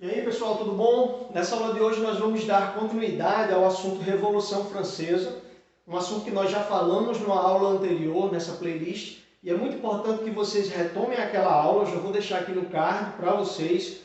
E aí pessoal, tudo bom? Nessa aula de hoje nós vamos dar continuidade ao assunto Revolução Francesa, um assunto que nós já falamos numa aula anterior, nessa playlist, e é muito importante que vocês retomem aquela aula. Eu já vou deixar aqui no card para vocês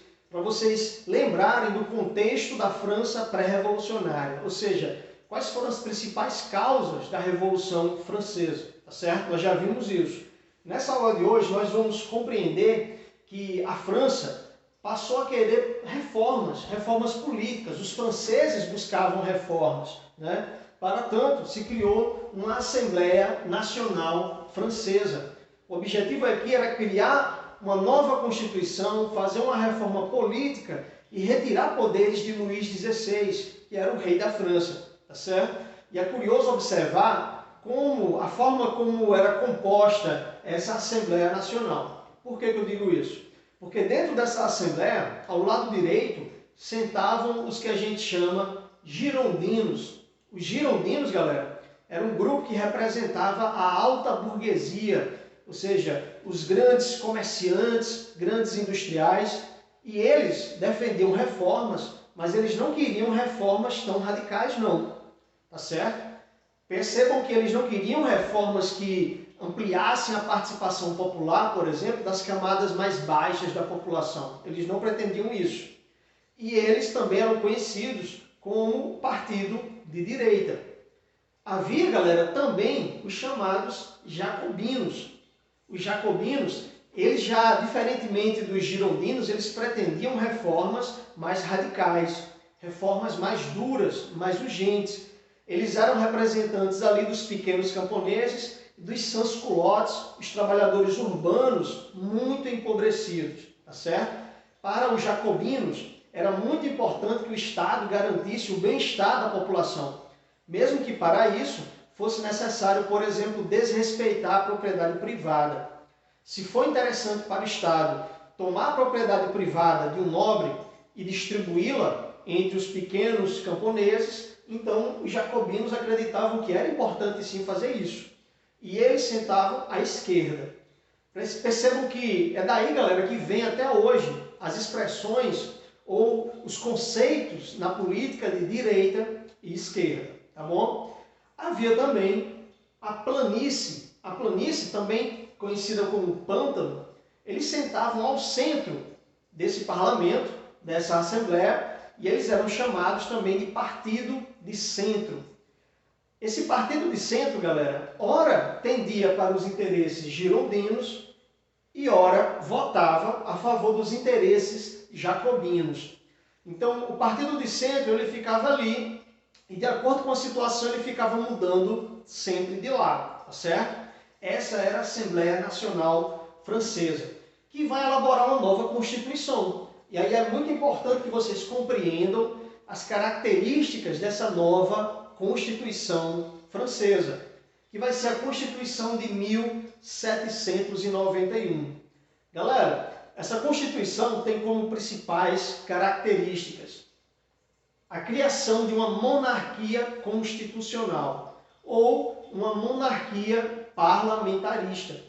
lembrarem do contexto da França pré-revolucionária, ou seja, quais foram as principais causas da Revolução Francesa, tá certo? Nós já vimos isso. Nessa aula de hoje nós vamos compreender que a França passou a querer reformas políticas. Os franceses buscavam reformas, né? Para tanto, se criou uma Assembleia Nacional Francesa. O objetivo aqui era criar uma nova Constituição, fazer uma reforma política e retirar poderes de Luís XVI, que era o rei da França, tá certo? E é curioso observar a forma como era composta essa Assembleia Nacional. Por que eu digo isso? Porque dentro dessa Assembleia, ao lado direito, sentavam os que a gente chama girondinos. Os girondinos, galera, era um grupo que representava a alta burguesia, ou seja, os grandes comerciantes, grandes industriais, e eles defendiam reformas, mas eles não queriam reformas tão radicais não, tá certo? Percebam que eles não queriam reformas que ampliassem a participação popular, por exemplo, das camadas mais baixas da população. Eles não pretendiam isso. E eles também eram conhecidos como partido de direita. Havia, galera, também os chamados jacobinos. Os jacobinos, eles já, diferentemente dos girondinos, eles pretendiam reformas mais radicais, reformas mais duras, mais urgentes. Eles eram representantes ali dos pequenos camponeses, dos sans-culottes, os trabalhadores urbanos muito empobrecidos, tá certo? Para os jacobinos, era muito importante que o Estado garantisse o bem-estar da população, mesmo que para isso fosse necessário, por exemplo, desrespeitar a propriedade privada. Se for interessante para o Estado tomar a propriedade privada de um nobre e distribuí-la entre os pequenos camponeses, então os jacobinos acreditavam que era importante sim fazer isso. E eles sentavam à esquerda. Percebam que é daí, galera, que vem até hoje as expressões ou os conceitos na política de direita e esquerda, tá bom? Havia também a planície também conhecida como pântano. Eles sentavam ao centro desse parlamento, dessa assembleia, e eles eram chamados também de partido de centro. Esse partido de centro, galera, ora tendia para os interesses girondinos e ora votava a favor dos interesses jacobinos. Então, o partido de centro ele ficava ali e, de acordo com a situação, ele ficava mudando sempre de lado, tá certo? Essa era a Assembleia Nacional Francesa, que vai elaborar uma nova Constituição. E aí é muito importante que vocês compreendam as características dessa nova Constituição Francesa, que vai ser a Constituição de 1791. Galera, essa Constituição tem como principais características a criação de uma monarquia constitucional ou uma monarquia parlamentarista.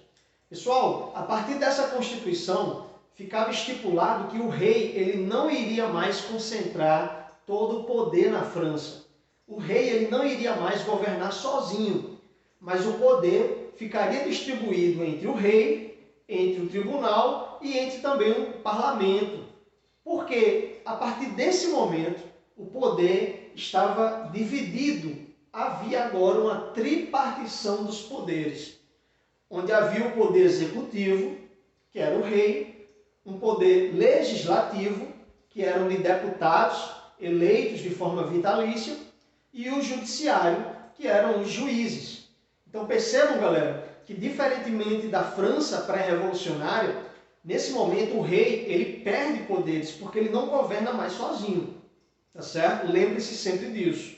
Pessoal, a partir dessa Constituição ficava estipulado que o rei ele não iria mais concentrar todo o poder na França. O rei ele não iria mais governar sozinho, mas o poder ficaria distribuído entre o rei, entre o tribunal e entre também o parlamento. Porque a partir desse momento o poder estava dividido. Havia agora uma tripartição dos poderes, onde havia o poder executivo, que era o rei, um poder legislativo, que eram de deputados eleitos de forma vitalícia, e o judiciário, que eram os juízes. Então percebam, galera, que diferentemente da França pré-revolucionária, nesse momento o rei ele perde poderes, porque ele não governa mais sozinho, tá certo? Lembre-se sempre disso.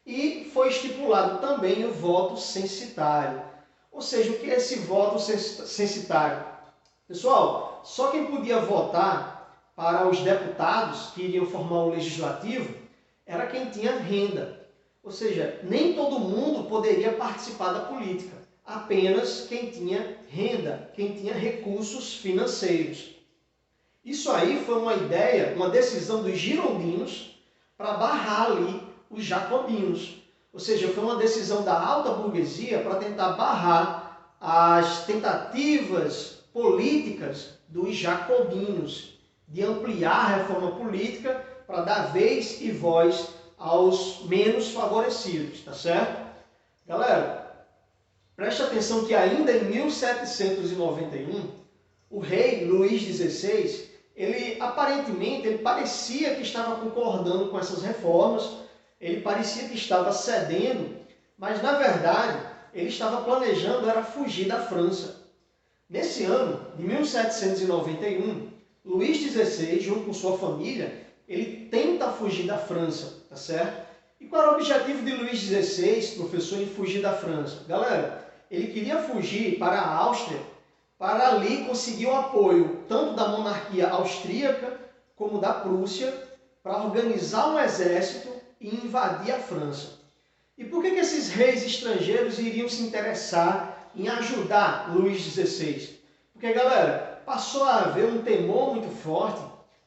E foi estipulado também o voto censitário. Ou seja, o que é esse voto censitário? Pessoal, só quem podia votar para os deputados que iriam formar o legislativo era quem tinha renda. Ou seja, nem todo mundo poderia participar da política, apenas quem tinha renda, quem tinha recursos financeiros. Isso aí foi uma ideia, uma decisão dos girondinos para barrar ali os jacobinos. Ou seja, foi uma decisão da alta burguesia para tentar barrar as tentativas políticas dos jacobinos de ampliar a reforma política para dar vez e voz aos menos favorecidos, tá certo? Galera, preste atenção que ainda em 1791, o rei Luís XVI, ele parecia que estava concordando com essas reformas, ele parecia que estava cedendo, mas na verdade ele estava planejando era fugir da França. Nesse ano de 1791, Luís XVI, junto com sua família, ele tenta fugir da França, tá certo? E qual era o objetivo de Luís XVI, professor, em fugir da França? Galera, ele queria fugir para a Áustria, para ali conseguir o apoio tanto da monarquia austríaca como da Prússia, para organizar um exército e invadir a França. E por que esses reis estrangeiros iriam se interessar em ajudar Luís XVI? Porque, galera, passou a haver um temor muito forte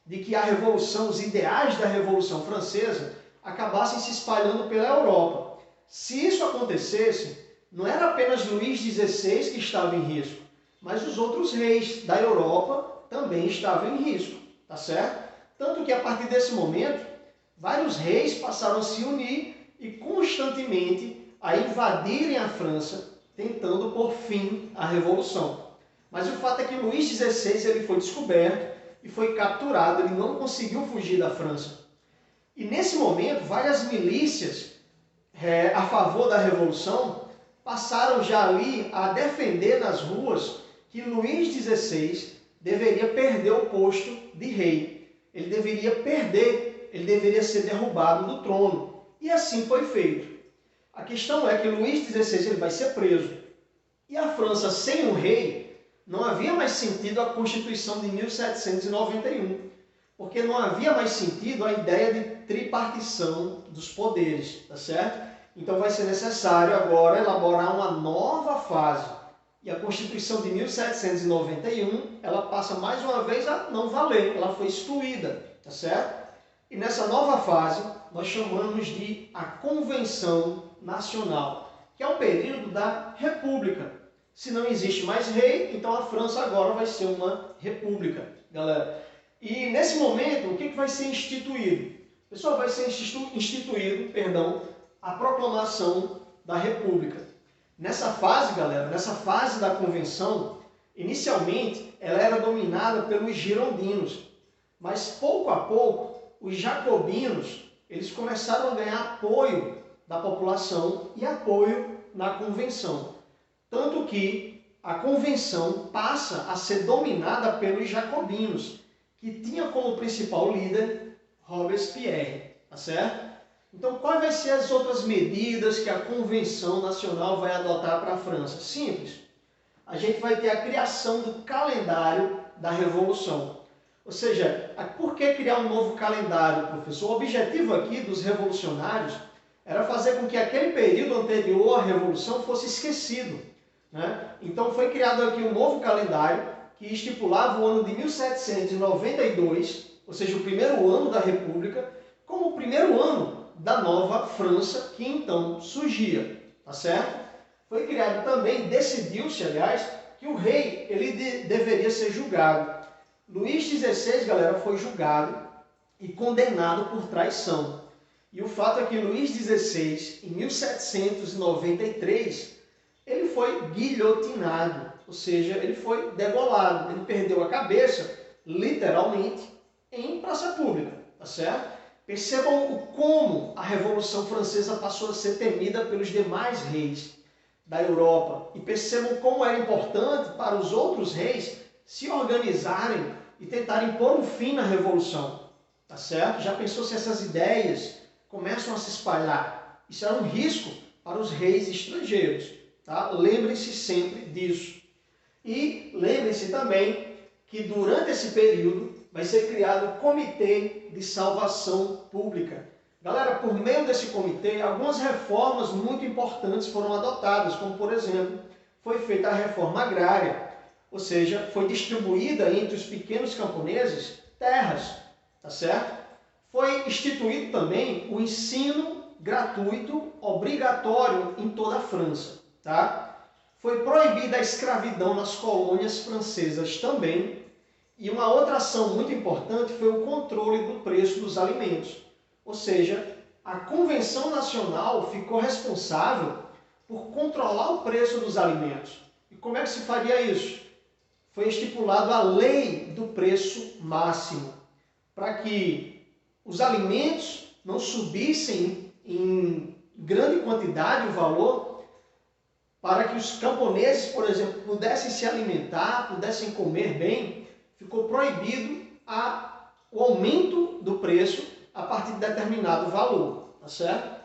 de que a revolução, os ideais da Revolução Francesa acabassem se espalhando pela Europa. Se isso acontecesse, não era apenas Luís XVI que estava em risco, mas os outros reis da Europa também estavam em risco, tá certo? Tanto que a partir desse momento, vários reis passaram a se unir e constantemente a invadirem a França, tentando pôr fim à Revolução. Mas o fato é que Luís XVI ele foi descoberto e foi capturado, ele não conseguiu fugir da França. E nesse momento, várias milícias a favor da Revolução passaram já ali a defender nas ruas que Luís XVI deveria perder o posto de rei. Ele deveria perder, ele deveria ser derrubado do trono. E assim foi feito. A questão é que Luís XVI ele vai ser preso. E a França sem um rei, não havia mais sentido a Constituição de 1791, porque não havia mais sentido a ideia de tripartição dos poderes, tá certo? Então vai ser necessário agora elaborar uma nova fase. E a Constituição de 1791, ela passa mais uma vez a não valer, ela foi excluída, tá certo? E nessa nova fase, nós chamamos de a Convenção Nacional, que é o período da República. Se não existe mais rei, então a França agora vai ser uma república, galera. E nesse momento, o que vai ser instituído? Pessoal, vai ser instituído, a proclamação da República. Nessa fase, galera, nessa fase da convenção, inicialmente ela era dominada pelos girondinos, mas pouco a pouco os jacobinos eles começaram a ganhar apoio da população e apoio na convenção. Tanto que a convenção passa a ser dominada pelos jacobinos, que tinha como principal líder Robespierre, tá certo? Então, quais vão ser as outras medidas que a Convenção Nacional vai adotar para a França? Simples. A gente vai ter a criação do calendário da Revolução. Ou seja, por que criar um novo calendário, professor? O objetivo aqui dos revolucionários era fazer com que aquele período anterior à Revolução fosse esquecido, né? Então, foi criado aqui um novo calendário que estipulava o ano de 1792, ou seja, o primeiro ano da República, como o primeiro ano da nova França que então surgia, tá certo? Foi criado também, decidiu-se, aliás, que o rei ele deveria ser julgado. Luís XVI, galera, foi julgado e condenado por traição. E o fato é que Luís XVI, em 1793, ele foi guilhotinado, ou seja, ele foi degolado, ele perdeu a cabeça, literalmente, em praça pública, tá certo? Percebam como a Revolução Francesa passou a ser temida pelos demais reis da Europa. E percebam como era importante para os outros reis se organizarem e tentarem pôr um fim na Revolução. Tá certo? Já pensou se essas ideias começam a se espalhar? Isso era um risco para os reis estrangeiros. Tá? Lembrem-se sempre disso. E lembrem-se também que durante esse período vai ser criado o Comitê de Salvação Pública. Galera, por meio desse comitê, algumas reformas muito importantes foram adotadas, como, por exemplo, foi feita a reforma agrária. Ou seja, foi distribuída entre os pequenos camponeses terras, tá certo? Foi instituído também o ensino gratuito obrigatório em toda a França, tá? Foi proibida a escravidão nas colônias francesas também. E uma outra ação muito importante foi o controle do preço dos alimentos. Ou seja, a Convenção Nacional ficou responsável por controlar o preço dos alimentos. E como é que se faria isso? Foi estipulado a lei do preço máximo, para que os alimentos não subissem em grande quantidade o valor, para que os camponeses, por exemplo, pudessem se alimentar, pudessem comer bem. Ficou proibido o aumento do preço a partir de determinado valor, tá certo?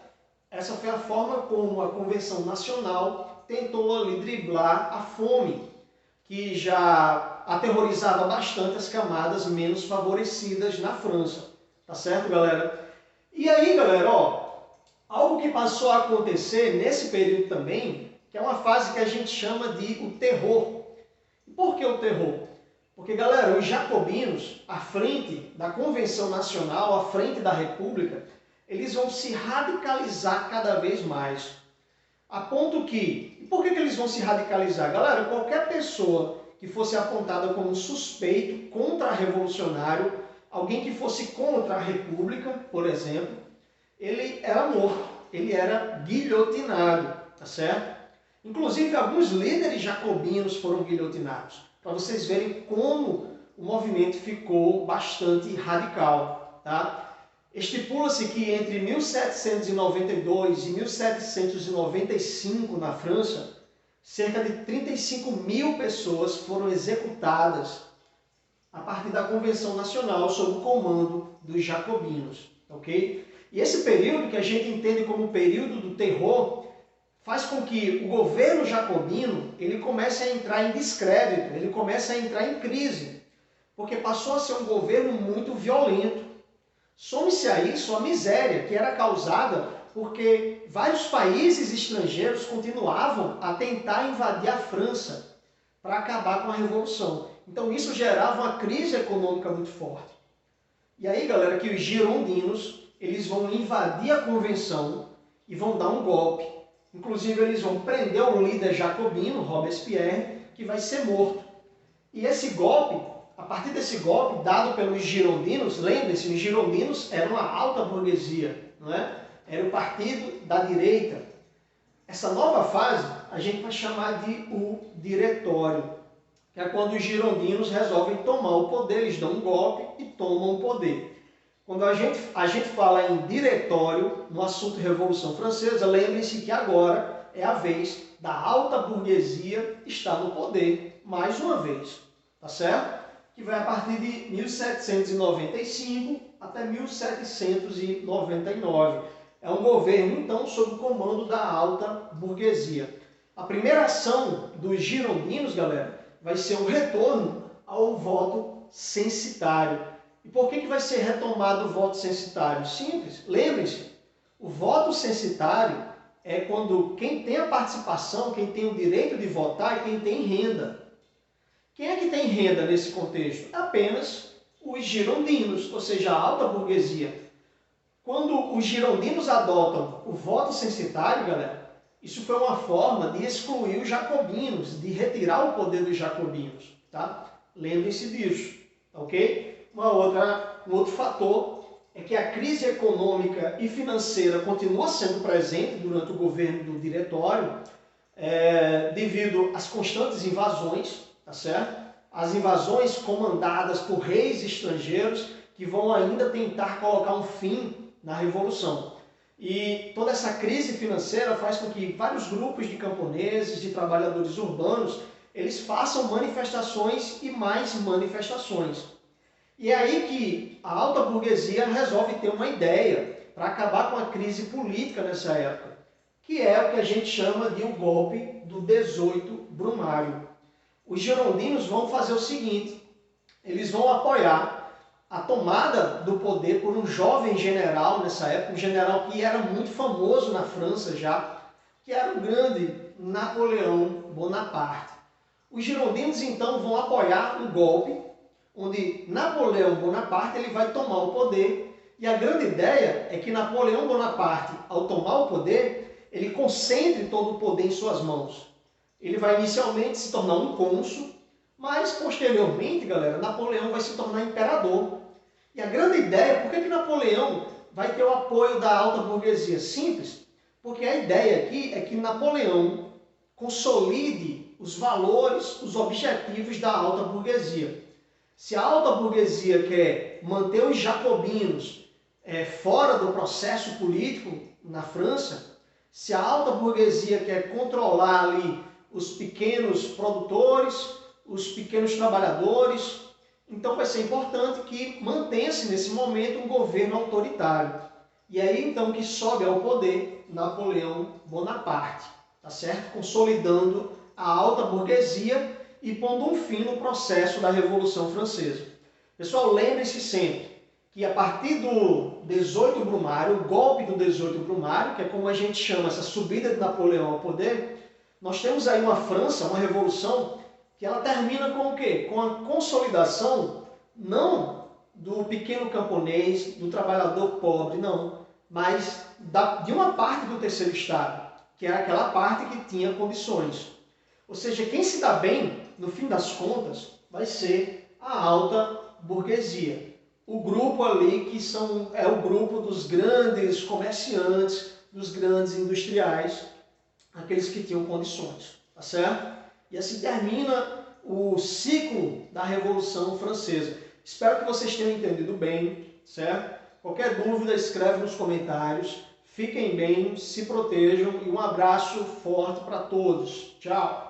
Essa foi a forma como a Convenção Nacional tentou ali driblar a fome, que já aterrorizava bastante as camadas menos favorecidas na França, tá certo, galera? E aí, galera, algo que passou a acontecer nesse período também, que é uma fase que a gente chama de o terror. E por que o terror? Porque, galera, os jacobinos, à frente da Convenção Nacional, à frente da República, eles vão se radicalizar cada vez mais. A ponto que... E por que eles vão se radicalizar? Galera, qualquer pessoa que fosse apontada como suspeito, contra-revolucionário, alguém que fosse contra a República, por exemplo, ele era morto, ele era guilhotinado, tá certo? Inclusive, alguns líderes jacobinos foram guilhotinados, para vocês verem como o movimento ficou bastante radical, tá? Estipula-se que entre 1792 e 1795, na França, cerca de 35 mil pessoas foram executadas a partir da Convenção Nacional sob o comando dos jacobinos, ok? E esse período, que a gente entende como o período do terror, faz com que o governo jacobino ele comece a entrar em descrédito, ele comece a entrar em crise, porque passou a ser um governo muito violento. Some-se a isso a miséria que era causada porque vários países estrangeiros continuavam a tentar invadir a França para acabar com a Revolução. Então isso gerava uma crise econômica muito forte. E aí, galera, que os girondinos eles vão invadir a Convenção e vão dar um golpe. Inclusive, eles vão prender o líder jacobino, Robespierre, que vai ser morto. E esse golpe, a partir desse golpe dado pelos girondinos, lembrem-se, os girondinos eram a alta burguesia, não é? Era o partido da direita. Essa nova fase a gente vai chamar de o diretório, que é quando os girondinos resolvem tomar o poder, eles dão um golpe e tomam o poder. Quando a gente fala em diretório no assunto Revolução Francesa, lembrem-se que agora é a vez da alta burguesia estar no poder, mais uma vez, tá certo? Que vai a partir de 1795 até 1799. É um governo, então, sob o comando da alta burguesia. A primeira ação dos girondinos, galera, vai ser o retorno ao voto censitário. E por que vai ser retomado o voto censitário? Simples. Lembrem-se, o voto censitário é quando quem tem a participação, quem tem o direito de votar e quem tem renda. Quem é que tem renda nesse contexto? Apenas os girondinos, ou seja, a alta burguesia. Quando os girondinos adotam o voto censitário, galera, isso foi uma forma de excluir os jacobinos, de retirar o poder dos jacobinos, tá? Lembrem-se disso, ok? Um outro fator é que a crise econômica e financeira continua sendo presente durante o governo do diretório, devido às constantes invasões, tá certo? As invasões comandadas por reis estrangeiros que vão ainda tentar colocar um fim na Revolução. E toda essa crise financeira faz com que vários grupos de camponeses, de trabalhadores urbanos, eles façam manifestações e mais manifestações. E é aí que a alta burguesia resolve ter uma ideia para acabar com a crise política nessa época, que é o que a gente chama de o golpe do 18 Brumário. Os girondinos vão fazer o seguinte, eles vão apoiar a tomada do poder por um jovem general nessa época, um general que era muito famoso na França já, que era o grande Napoleão Bonaparte. Os girondinos então vão apoiar o golpe, onde Napoleão Bonaparte ele vai tomar o poder, e a grande ideia é que Napoleão Bonaparte, ao tomar o poder, ele concentre todo o poder em suas mãos. Ele vai inicialmente se tornar um cônsul, mas posteriormente, galera, Napoleão vai se tornar imperador. E a grande ideia, por que Napoleão vai ter o apoio da alta burguesia? Simples, porque a ideia aqui é que Napoleão consolide os valores, os objetivos da alta burguesia. Se a alta burguesia quer manter os jacobinos fora do processo político na França, se a alta burguesia quer controlar ali os pequenos produtores, os pequenos trabalhadores, então vai ser importante que mantenha-se nesse momento um governo autoritário. E aí então que sobe ao poder Napoleão Bonaparte, tá certo? Consolidando a alta burguesia e pondo um fim no processo da Revolução Francesa. Pessoal, lembre-se sempre que a partir do 18 Brumário, o golpe do 18 Brumário, que é como a gente chama essa subida de Napoleão ao poder, nós temos aí uma França, uma revolução, que ela termina com o quê? Com a consolidação, não do pequeno camponês, do trabalhador pobre, não, mas de uma parte do terceiro estado, que era aquela parte que tinha condições. Ou seja, quem se dá bem, no fim das contas, vai ser a alta burguesia. O grupo ali que é o grupo dos grandes comerciantes, dos grandes industriais, aqueles que tinham condições, tá certo? E assim termina o ciclo da Revolução Francesa. Espero que vocês tenham entendido bem, certo? Qualquer dúvida, escreve nos comentários. Fiquem bem, se protejam e um abraço forte para todos. Tchau!